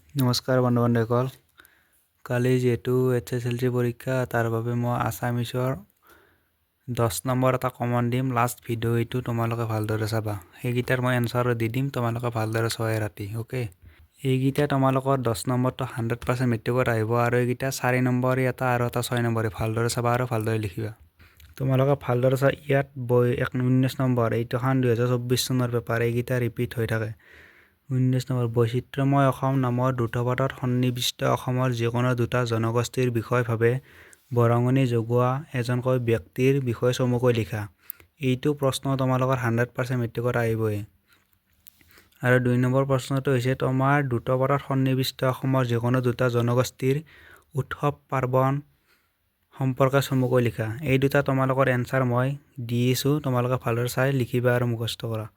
নমস্কাৰ বন্ধু বান্ধৱীসকল, কালি যেহেতু HSLC পৰীক্ষা তাৰ বাবে মই আছামিছৰ 10 নম্বৰ এটা কমন দিম। লাষ্ট ভিডিঅ' এইটো তোমালোকে ভালদৰে চাবা, সেইকেইটাৰ মই এনচাৰো দি দিম, তোমালোকে ভালদৰে চোৱাই ৰাতি। অ'কে, এইকেইটা তোমালোকৰ 10 নম্বৰটো 100% মেট্ৰিকত আহিব আৰু এইকেইটা 4 নম্বৰী এটা আৰু এটা 6 নম্বৰী। ভালদৰে চাবা আৰু ভালদৰে লিখিবা। তোমালোকে ভালদৰে চোৱা, ইয়াত 19 নম্বৰ এইটোখন 2024 চনৰ পেপাৰ, এইকেইটা ৰিপিট হৈ থাকে। 19 নম্বৰ, বৈচিত্ৰ্যময় অসম নামৰ দ্ৰুতপদত সন্নিৱিষ্ট অসমৰ যিকোনো দুটা জনগোষ্ঠীৰ বিষয়ভাৱে বৰঙণি যোগোৱা এজনকৈ ব্যক্তিৰ বিষয়ে চমুকৈ লিখা। এইটো প্ৰশ্ন তোমালোকৰ 100% মেট্ৰিকত আহিবই। আৰু 2 নম্বৰ প্ৰশ্নটো হৈছে তোমাৰ দ্ৰুতপদত সন্নিৱিষ্ট অসমৰ যিকোনো দুটা জনগোষ্ঠীৰ উৎসৱ পাৰ্বণ সম্পৰ্কে চমুকৈ লিখা। এই দুটা তোমালোকৰ এনচাৰ মই দিছোঁ, তোমালোকে ভালদৰে চাই লিখিবা আৰু মুখস্থ কৰা।